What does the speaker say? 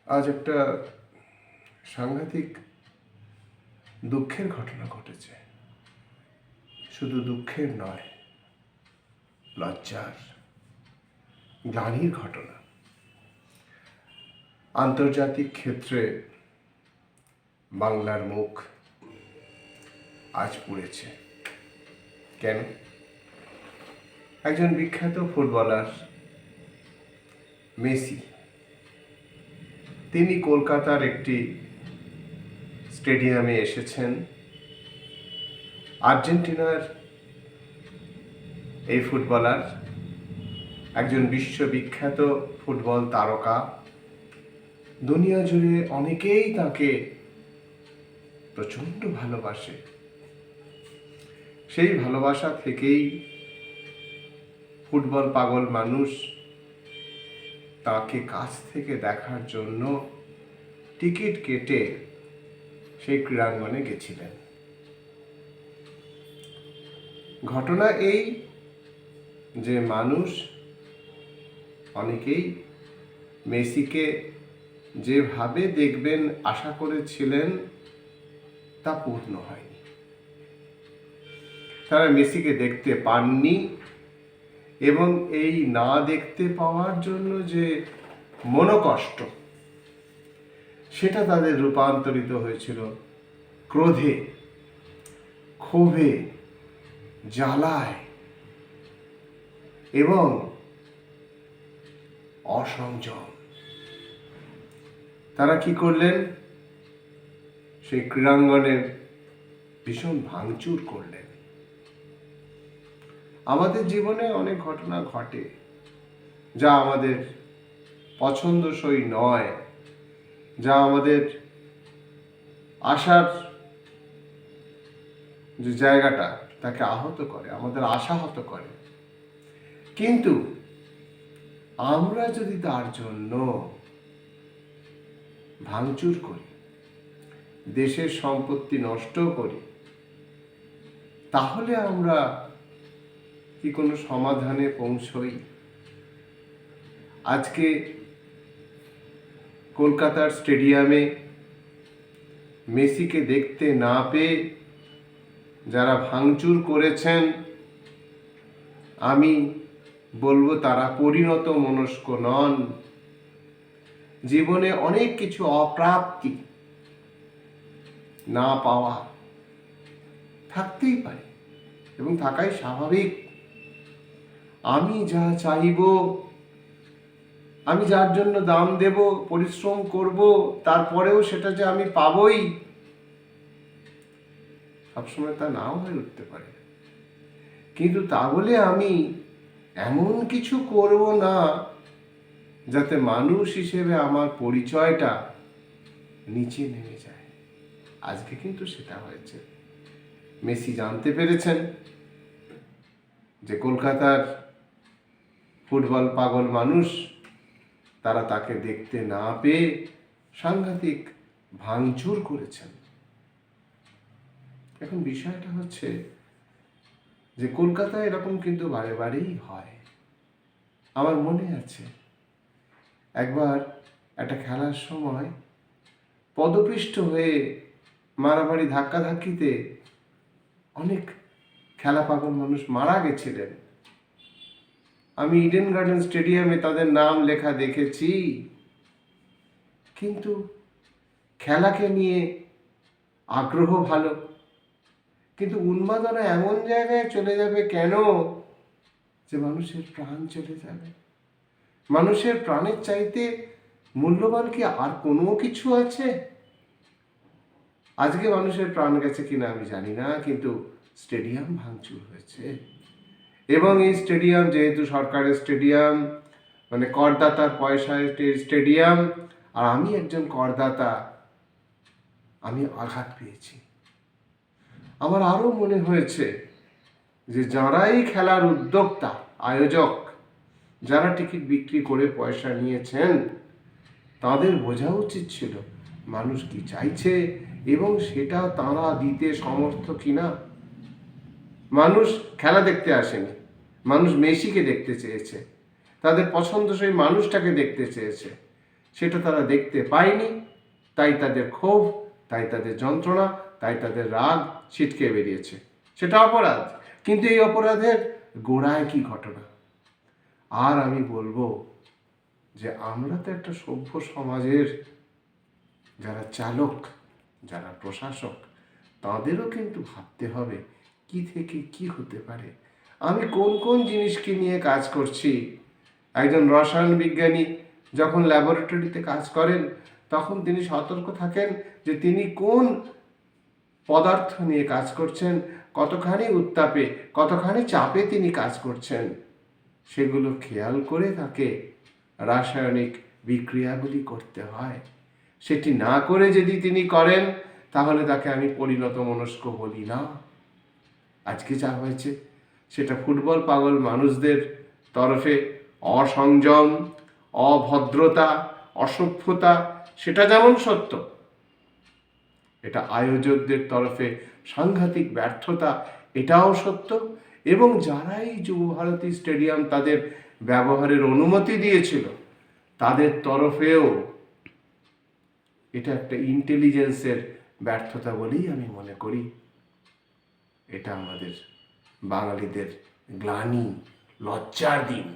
আজ একটা সাংঘাতিক দুঃখের ঘটনা ঘটেছে। শুধু দুঃখের নয়, লজ্জার, গ্লানির ঘটনা। আন্তর্জাতিক ক্ষেত্রে বাংলার মুখ আজ পুড়েছে। কেন? একজন বিখ্যাত ফুটবলার মেসি, তিনি কলকাতার একটি স্টেডিয়ামে এসেছেন। আর্জেন্টিনার এই ফুটবলার একজন বিশ্ববিখ্যাত ফুটবল তারকা। দুনিয়া জুড়ে অনেকেই তাকে প্রচণ্ড ভালোবাসে। সেই ভালোবাসা থেকেই ফুটবল পাগল মানুষ তাকে কাছ থেকে দেখার জন্য টিকিট কেটে সেই ক্রীড়াঙ্গনে গেছিলেন। ঘটনা এই যে মানুষ অনেকেই মেসিকে যেভাবে দেখবেন আশা করেছিলেন তা পূর্ণ হয়নি। তারা মেসিকে দেখতে পাননি এবং এই না দেখতে পাওয়ার জন্য যে মনোকষ্ট, সেটা তাদের রূপান্তরিত হয়েছিল ক্রোধে, ক্ষোভে, জ্বালায় এবং অসংযম। তারা কি করলেন? সেই ক্রীড়াঙ্গনের ভীষণ ভাঙচুর করলেন। আমাদের জীবনে অনেক ঘটনা ঘটে যা আমাদের পছন্দসই নয়, যা আমাদের আশার যে জায়গাটা তাকে আহত করে, আমাদের আশাহত করে। কিন্তু আমরা যদি তার জন্য ভাঙচুর করি, দেশের সম্পত্তি নষ্ট করি, তাহলে আমরা কি কোনো সমাধানে পৌঁছই? আজকে কলকাতার স্টেডিয়ামে মেসিকে দেখতে না পেয়ে যারা ভাঙচুর করেছেন, আমি বলবো তারা পরিণত মনস্ক নন। জীবনে অনেক কিছু অপ্রাপ্তি, না পাওয়া থাকতেই পারে এবং থাকাই স্বাভাবিক। আমি যা চাইব, আমি যার জন্য দাম দেব, পরিশ্রম করব, তারপরেও সেটা যে আমি পাবই, সবসময় তা নাও হয়ে উঠতে পারে। কিন্তু তা বলে আমি এমন কিছু করব না যাতে মানুষ হিসেবে আমার পরিচয়টা নিচে নেমে যায়। আজকে কিন্তু সেটা হয়েছে। মেসি জানতে পেরেছেন যে কলকাতার ফুটবল পাগল মানুষ তারা তাকে দেখতে না পেয়ে সাংঘাতিক ভাঙচুর করেছেন। এখন বিষয়টা হচ্ছে যে কলকাতায় এরকম কিন্তু বারে বারেই হয়। আমার মনে আছে একবার একটা খেলার সময় পদপিষ্ট হয়ে মারামারি ধাক্কাধাক্কিতে অনেক খেলা পাগল মানুষ মারা গেছিলেন। আমি ইডেন গার্ডেন স্টেডিয়ামে তাদের নাম লেখা দেখেছি। কিন্তু খেলাকে নিয়ে আগ্রহ ভালো, কিন্তু উন্মাদনা এমন জায়গায় চলে যাবে কেন যে মানুষের প্রাণ চলে যাবে? মানুষের প্রাণের চাইতে মূল্যবান কি আর কোনো কিছু আছে? আজকে মানুষের প্রাণ গেছে কিনা আমি জানি না, কিন্তু স্টেডিয়াম ভাঙচুর হয়েছে। এবং এই স্টেডিয়াম যেহেতু সরকারের স্টেডিয়াম, মানে করদাতার পয়সায় স্টেডিয়াম, আর আমি একজন করদাতা, আমি আঘাত পেয়েছি। আমার আরও মনে হয়েছে যে যারাই খেলার উদ্যোক্তা, আয়োজক, যারা টিকিট বিক্রি করে পয়সা নিয়েছেন, তাদের বোঝা উচিত ছিল মানুষ কি চাইছে এবং সেটা তারা দিতে সমর্থ কিনা। মানুষ খেলা দেখতে আসেনি, মানুষ মেসিকে দেখতে চেয়েছে, তাদের পছন্দসই মানুষটাকে দেখতে চেয়েছে। সেটা তারা দেখতে পায়নি, তাই তাদের ক্ষোভ, তাই তাদের যন্ত্রণা, তাই তাদের রাগ ছিটকে বেরিয়েছে। সেটা অপরাধ, কিন্তু এই অপরাধের গোড়ায় কি ঘটনা? আর আমি বলবো যে আমরা তো একটা সভ্য সমাজের যারা চালক, যারা প্রশাসক, তাদেরও কিন্তু ভাবতে হবে কি থেকে কি হতে পারে। আমি কোন কোন জিনিসকে নিয়ে কাজ করছি। একজন রসায়ন বিজ্ঞানী যখন ল্যাবরেটরিতে কাজ করেন, তখন তিনি সতর্ক থাকেন যে তিনি কোন পদার্থ নিয়ে কাজ করছেন, কতখানি উত্তাপে, কতখানি চাপে তিনি কাজ করছেন, সেগুলো খেয়াল করে তাকে রাসায়নিক বিক্রিয়াগুলি করতে হয়। সেটি না করে যদি তিনি করেন, তাহলে তাকে আমি পরিণত মনস্ক বলি না। আজকে যা হয়েছে সেটা ফুটবল পাগল মানুষদের তরফে অসংযম, অভদ্রতা, অসভ্যতা, সেটা যেমন সত্য, এটা আয়োজকদের তরফে সাংঘাতিক ব্যর্থতা, এটাও সত্য। এবং যারাই যুবভারতী স্টেডিয়াম তাদের ব্যবহারের অনুমতি দিয়েছিল, তাদের তরফেও এটা একটা ইন্টেলিজেন্সের ব্যর্থতা বলেই আমি মনে করি। এটা আমাদের বাঙালিদের গ্লানি, লজ্জার দিন।